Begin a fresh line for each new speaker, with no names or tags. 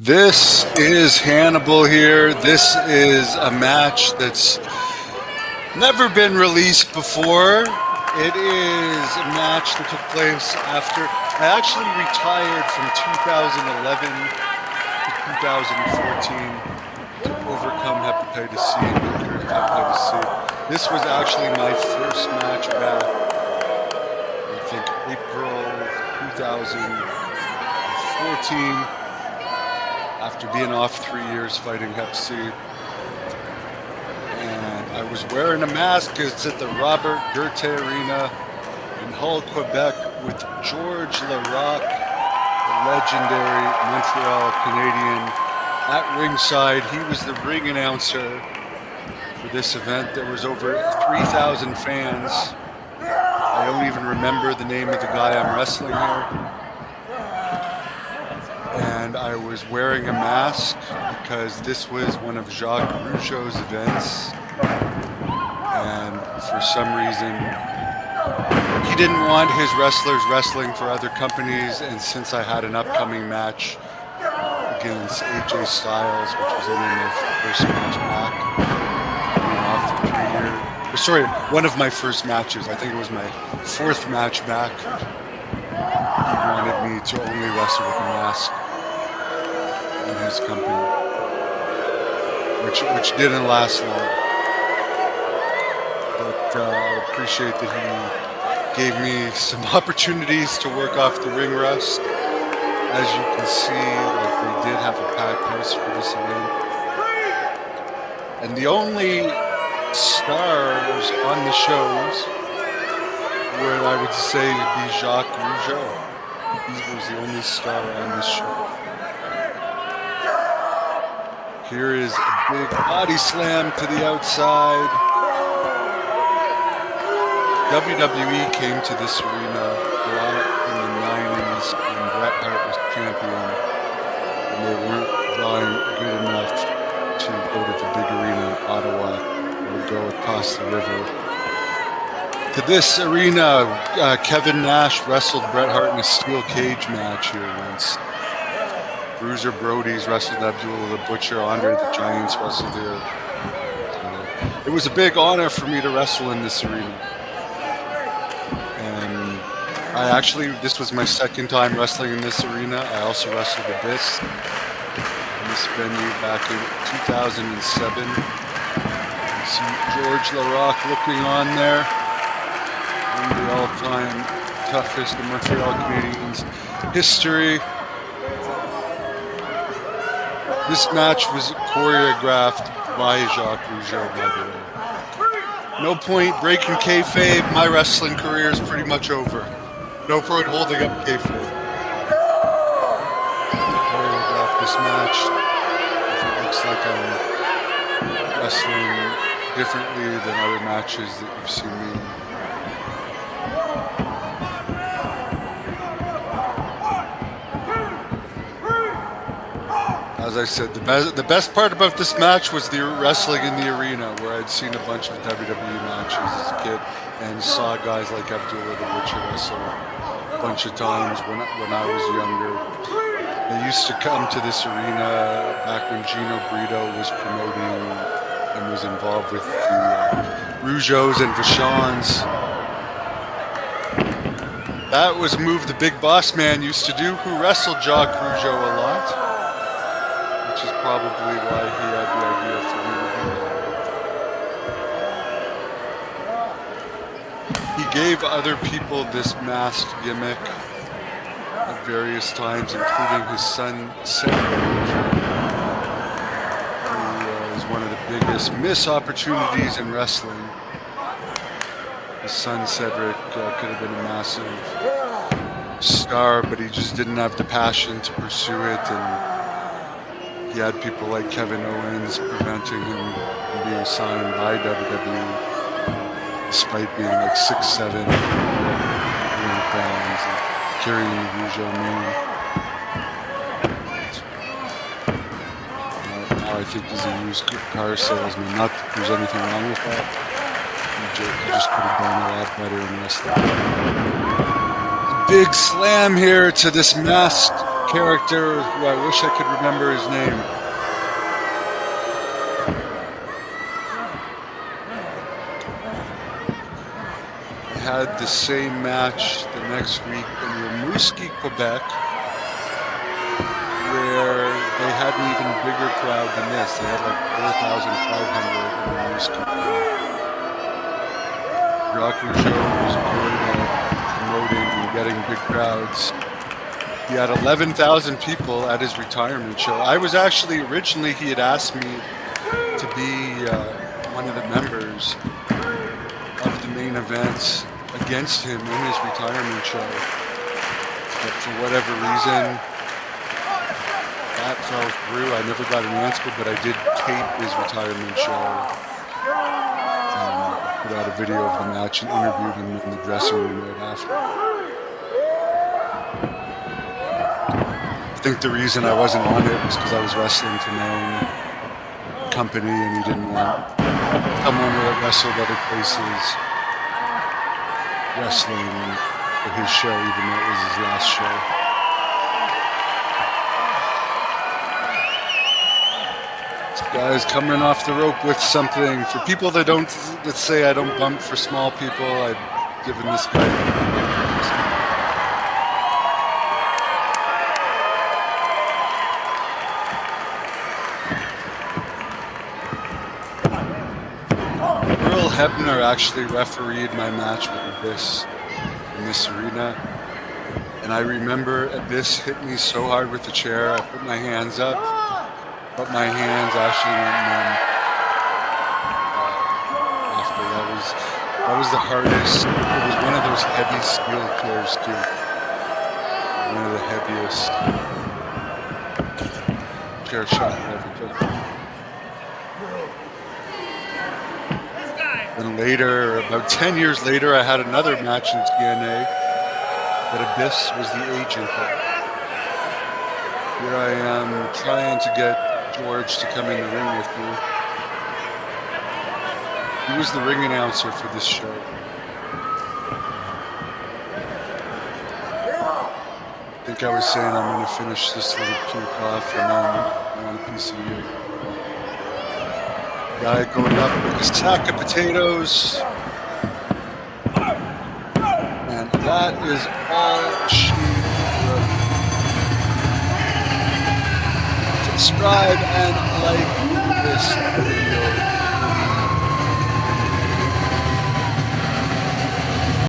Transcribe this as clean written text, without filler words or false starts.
This is Hannibal here. This is a match that's never been released before. It is a match that took place after I actually retired from 2011 to 2014 to overcome hepatitis C and get cured of hepatitis C. This was actually my first match back, I think April 2014. After being off 3 years fighting Hep C. And I was wearing a mask. It's at the Robert Guertin Arena in Hull, Quebec with George Laraque, the legendary Montreal Canadian, at ringside. He was the ring announcer for this event. There was over 3,000 fans. I don't even remember the name of the guy I'm wrestling here. And I was wearing a mask because this was one of Jacques Rougeau's events. And for some reason, he didn't want his wrestlers wrestling for other companies. And since I had an upcoming match against AJ Styles, which was in my first match back, after 3 years. Sorry, one of my first matches. I think it was my fourth match back. He wanted me to only wrestle with a mask in his company, which didn't last long. But I appreciate that he gave me some opportunities to work off the ring rust. As you can see, like, they did have a packed house for this event. And the only stars on the shows were, I would say, be Jacques Rougeau. He was the only star on this show. Here is a big body slam to the outside. WWE came to this arena a lot in the 90s when Bret Hart was champion, and they weren't drawing good enough to go to the big arena in Ottawa or go across the river. To this arena, Kevin Nash wrestled Bret Hart in a steel cage match here once. Bruiser Brody's wrestled Abdullah the Butcher. Andre the Giant's wrestled here. It was a big honor for me to wrestle in this arena. And this was my second time wrestling in this arena. I also wrestled Abyss in this venue back in 2007. You see George Laraque looking on there. One of the all-time toughest in Montreal Canadiens history. This match was choreographed by Jacques Rougeau, by the way. No point breaking kayfabe. My wrestling career is pretty much over. No point holding up kayfabe. Choreographed this match. If it looks like I'm wrestling differently than other matches that you've seen me in. As I said, the best part about this match was the wrestling in the arena, where I'd seen a bunch of WWE matches as a kid and saw guys like Abdullah the Butcher wrestle a bunch of times when I was younger. They used to come to this arena back when Gino Brito was promoting and was involved with the Rougeaus and Vachons. That was a move the Big Boss Man used to do, who wrestled Jacques Rougeau a lot. Which is probably why he had the idea for me to do that. He gave other people this mask gimmick at various times, including his son, Cedric, who was one of the biggest missed opportunities in wrestling. His son, Cedric, could have been a massive star, but he just didn't have the passion to pursue it, and he had people like Kevin Owens preventing him from being signed by WWE, despite being like 6'7", pounds, and carrying the Rougeau name. Now I think he's a used car salesman. Not that there's anything wrong with that. He just could have done a lot better in wrestling. Big slam here to this masked character who I wish I could remember his name. I had the same match the next week in Rimouski, Quebec, where they had an even bigger crowd than this. They had like 4,500 in Rimouski, Quebec. Jacques Rougeau was good at promoting and getting big crowds. He had 11,000 people at his retirement show. I was actually, originally he had asked me to be one of the members of the main events against him in his retirement show. But for whatever reason, that fell through. I never got an answer, but I did tape his retirement show. Put out a video of the match and interviewed him in the dressing room right after. I think the reason I wasn't on it was because I was wrestling for my own company and he didn't want someone that wrestled other places wrestling for his show, even though it was his last show. This guy's coming off the rope with something. For people that say I don't bump for small people, I've given this guy Hebner actually refereed my match with Abyss in this arena. And I remember Abyss hit me so hard with the chair, I put my hands up, but my hands actually went numb. After that was the hardest. It was one of those heavy steel chairs too. One of the heaviest chair shot I ever took. And later, about 10 years later, I had another match in TNA that Abyss was the agent of. Here I am trying to get George to come in the ring with me. He was the ring announcer for this show. I think I was saying I'm going to finish this little puke off and then I want a piece of you. Guy going up with a sack of potatoes. And that is all she wrote. Subscribe and like this video.